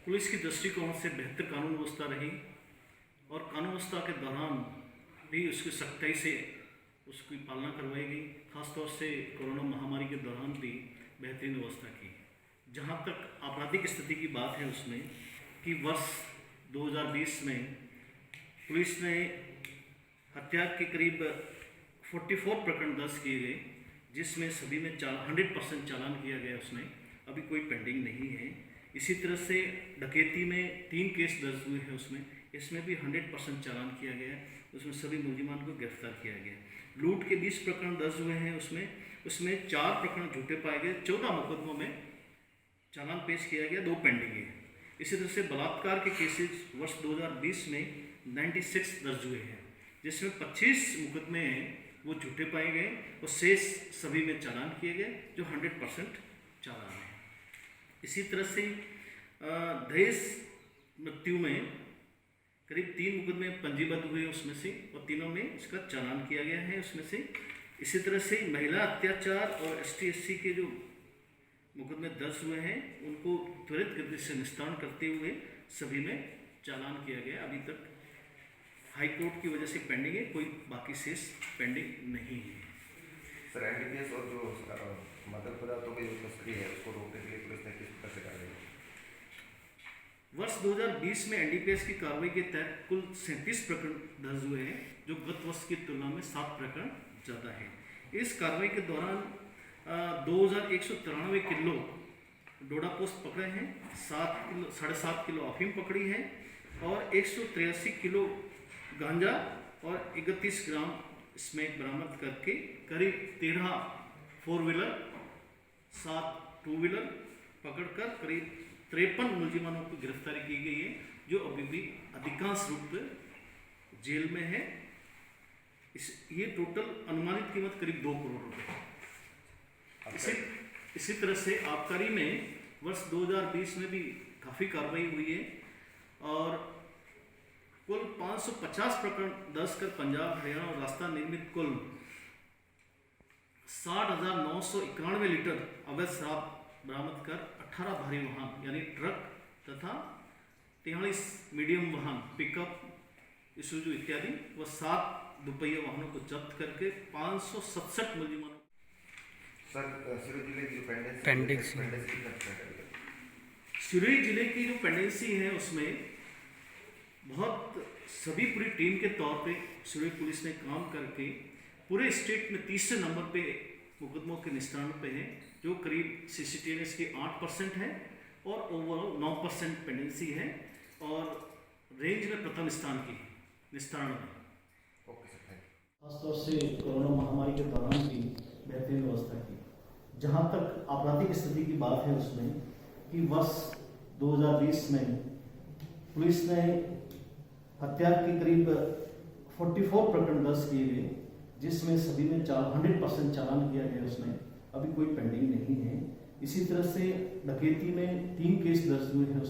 Police की दृष्टिकोण से बेहतर कानून व्यवस्था रही और कानून व्यवस्था के दौरान भी उसकी सख्ताई से उसकी पालना करवाई गई। खासतौर से कोरोना महामारी के दौरान भी बेहतरीन व्यवस्था की। जहाँ तक आपराधिक स्थिति की बात है उसमें कि वर्ष 2020 में पुलिस ने हत्या के करीब 44 प्रकरण दर्ज किए गए, जिसमें सभी में 100% चालान किया गया। उसमें अभी कोई पेंडिंग नहीं है। इसी तरह से डकैती में 3 केस दर्ज हुए हैं, इसमें भी 100% चालान किया गया। उसमें सभी मुलजिमान को गिरफ्तार किया गया। लूट के 20 प्रकरण दर्ज हुए हैं, उसमें 4 प्रकरण झूठे पाए गए। 14 मुकदमों में चालान पेश किया गया, 2 पेंडिंग है। इसी तरह से बलात्कार के केसेस वर्ष 2020 में 96 दर्ज हुए हैं, जिसमें 25 मुकदमे हैं वो झूठे पाए गए और शेष सभी में चालान किए गए, जो 100% चालान है। इसी तरह से दहेज मृत्यु में करीब 3 मुकदमे पंजीबद्ध हुए उसमें से, और तीनों में इसका चालान किया गया है उसमें से। इसी तरह से महिला अत्याचार और ST/SC के जो मुकदमे दर्ज हुए हैं उनको त्वरित गति से निस्तारण करते हुए सभी में चालान किया गया। अभी तक हाई कोर्ट की वजह से पेंडिंग है, कोई बाकी शेष पेंडिंग नहीं है। सर, NDPS और जो मादक पदार्थों की जो तस्करी है उसको रोकने के लिए पुलिस ने किस प्रकार से कार्रवाई की? वर्ष 2020 में NDPS की कार्रवाई के तहत कुल 37 प्रकरण दर्ज हुए हैं, जो गत वर्ष की तुलना में 7 प्रकरण ज़्यादा है। इस कार्रवाई के दौरान 2193 किलो डोडा पोस्ट पकड़े हैं, 7.5 किलो अफीम पकड़ी है और 183 किलो गांजा और 31 ग्राम स्मैक बरामद करके करीब 13 4 व्हीलर 7 2 व्हीलर पकड़कर करीब 53 मुलजिमानों की गिरफ्तारी की गई है, जो अभी भी अधिकांश रूप से जेल में है। ये टोटल अनुमानित कीमत करीब 2 करोड़ रुपये। इसी तरह से आबकारी में वर्ष 2020 में भी काफ़ी कार्रवाई हुई है और कुल 550 प्रकरण दर्ज कर पंजाब, हरियाणा और राजस्थान निर्मित कुल 60,991 लीटर अवैध शराब बरामद कर 18 भारी वाहन यानी ट्रक तथा 43 मीडियम वाहन पिकअप, इसुजू इत्यादि व 7 दुपहिया वाहनों को जब्त करके 567 मुलजिमानों। सर, सिरोही जिले की जो सिरोही जिले की जो पेंडेंसी है उसमें बहुत सभी पूरी टीम के तौर पे सिरोही पुलिस ने काम करके पूरे स्टेट में 30 नंबर पे मुकदमों के निस्तारण पे है, जो करीब CCTVs की 8% है और ओवरऑल 9% पेंडेंसी है और रेंज में प्रथम स्थान की निस्तारण में। Okay sir, thank you. खासतौर से कोरोना महामारी के दौरान भी बेहतरीन व्यवस्था की। जहाँ तक आपराधिक स्थिति की बात है उसमें कि वर्ष 2020 में पुलिस ने हत्या के करीब 44 प्रकरण दर्ज किए गए, जिसमें सभी में 100% चालान किया गया। उसमें अभी कोई पेंडिंग नहीं है। इसी तरह से डकैती में 3 केस दर्ज हुए हैं,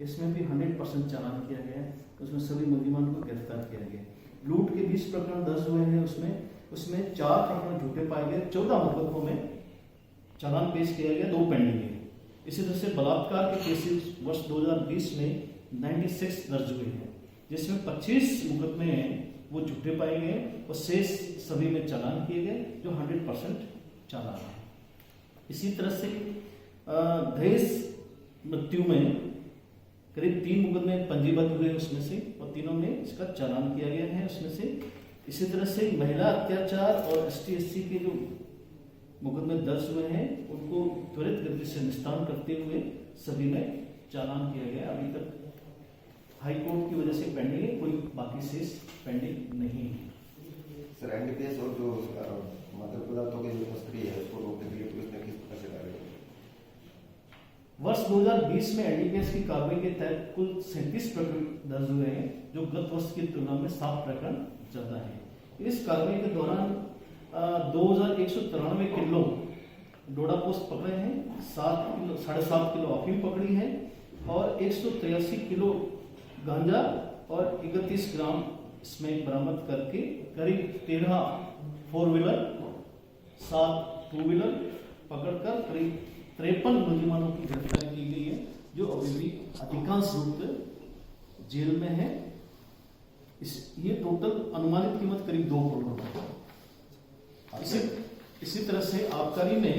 इसमें भी 100% चालान किया गया है। उसमें सभी मुलजिमान को गिरफ्तार किया गया। लूट के 20 प्रकरण दर्ज हुए हैं, उसमें 4 प्रकरण झूठे पाए गए। 14 मुकदमों में चालान पेश किया गया, 2 पेंडिंग है। इसी तरह से बलात्कार के केसेस वर्ष 2020 में 96 दर्ज हुए हैं, जिसमें 25 मुकदमे हैं वो झूठे पाए गए और शेष सभी में चालान किए गए, जो 100% चालान है। इसी तरह से दहेज मृत्यु में करीब 3 मुकदमे पंजीबद्ध हुए उसमें से, और तीनों में इसका चालान किया गया है उसमें से। इसी तरह से महिला अत्याचार और ST/SC के जो मुकदमे दर्ज हुए हैं उनको त्वरित गति से निस्तारण करते हुए सभी में चालान किया गया। अभी तक हाई कोर्ट की वजह से पेंडिंग है, कोई बाकी शेष पेंडिंग नहीं है। सर, NDPS और जो मादक पदार्थों की जो तस्करी है उसको रोकने के लिए पुलिस ने किस प्रकार से कार्रवाई की? वर्ष 2020 में NDPS की कार्रवाई के तहत कुल 37 प्रकरण दर्ज हुए हैं, जो गत वर्ष की तुलना में 7 प्रकरण ज़्यादा है। इस कार्रवाई के दौरान 2193 किलो डोडा पोस्ट पकड़े हैं, 7.5 किलो अफीम पकड़ी है और 183 किलो गांजा और 31 ग्राम स्मैक बरामद करके करीब 13 4 व्हीलर 7 2 व्हीलर पकड़कर करीब 53 मुलजिमानों की गिरफ्तारी की गई है, जो अभी भी अधिक अधिकांश रूप जेल में है। ये टोटल अनुमानित कीमत करीब 2 करोड़ रुपए है। इसी तरह से आबकारी में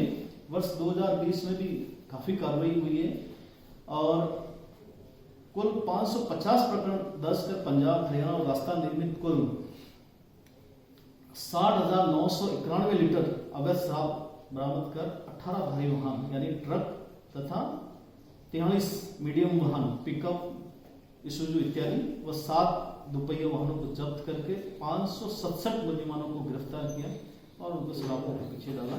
वर्ष 2020 में भी काफी कार्रवाई हुई है और कुल 550 प्रकरण दर्ज कर पंजाब, हरियाणा और राजस्थान निर्मित कुल 60,991 लीटर अवैध शराब बरामद कर 18 भारी वाहन यानी ट्रक तथा 43 मीडियम वाहन, पिकअप, इसुजू इत्यादि व 7 दुपहिया वाहनों को जब्त करके 567 मुलजिमानों को गिरफ्तार किया और उनको शराबों के पीछे डाला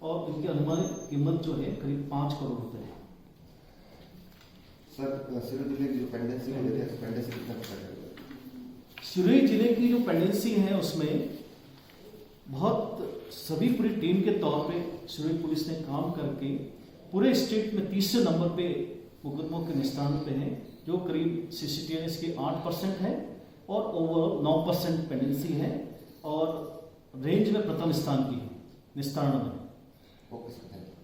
और उनकी अनुमानित कीमत जो है करीब 5 करोड़ रुपए है। सर, सिरोही जिले की जो पेंडेंसी है, पेंडेंसी कितना है? सिरोही जिले की जो पेंडेंसी है उसमें बहुत सभी पूरी टीम के तौर पे सिरोही पुलिस ने काम करके पूरे स्टेट में 30 नंबर पे मुकदमों के निस्तारण पे है, जो करीब CCTNS की 8% है और ओवरऑल 9% पेंडेंसी है और रेंज में प्रथम स्थान की है निस्तारण में। Okay sir, thank you.